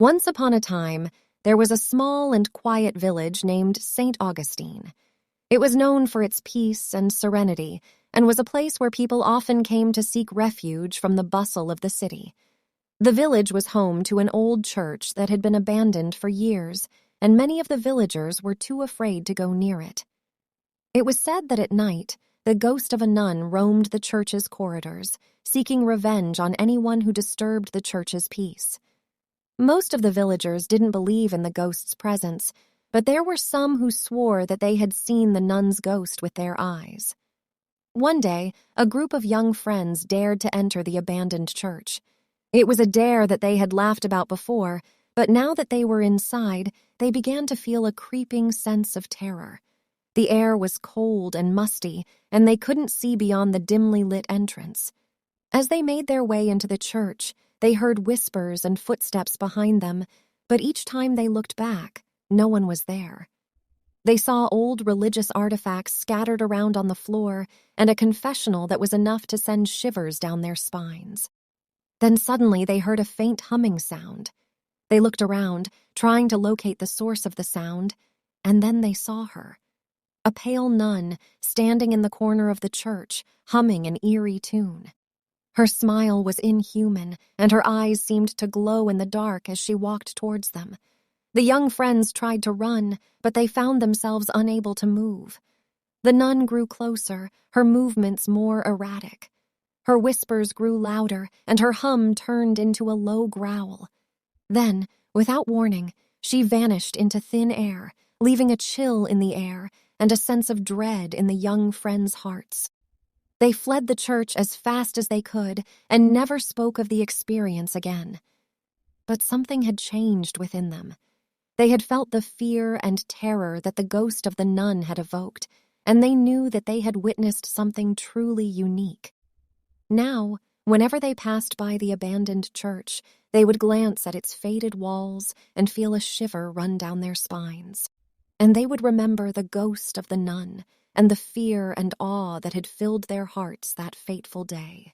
Once upon a time, there was a small and quiet village named St. Augustine. It was known for its peace and serenity and was a place where people often came to seek refuge from the bustle of the city. The village was home to an old church that had been abandoned for years, and many of the villagers were too afraid to go near it. It was said that at night, the ghost of a nun roamed the church's corridors, seeking revenge on anyone who disturbed the church's peace. Most of the villagers didn't believe in the ghost's presence, but there were some who swore that they had seen the nun's ghost with their eyes. One day, a group of young friends dared to enter the abandoned church. It was a dare that they had laughed about before, but now that they were inside, they began to feel a creeping sense of terror. The air was cold and musty, and they couldn't see beyond the dimly lit entrance. As they made their way into the church, they heard whispers and footsteps behind them, but each time they looked back, no one was there. They saw old religious artifacts scattered around on the floor and a confessional that was enough to send shivers down their spines. Then suddenly they heard a faint humming sound. They looked around, trying to locate the source of the sound, and then they saw her. A pale nun standing in the corner of the church, humming an eerie tune. Her smile was inhuman, and her eyes seemed to glow in the dark as she walked towards them. The young friends tried to run, but they found themselves unable to move. The nun grew closer, her movements more erratic. Her whispers grew louder, and her hum turned into a low growl. Then, without warning, she vanished into thin air, leaving a chill in the air and a sense of dread in the young friends' hearts. They fled the church as fast as they could and never spoke of the experience again. But something had changed within them. They had felt the fear and terror that the ghost of the nun had evoked, and they knew that they had witnessed something truly unique. Now, whenever they passed by the abandoned church, they would glance at its faded walls and feel a shiver run down their spines. And they would remember the ghost of the nun and the fear and awe that had filled their hearts that fateful day.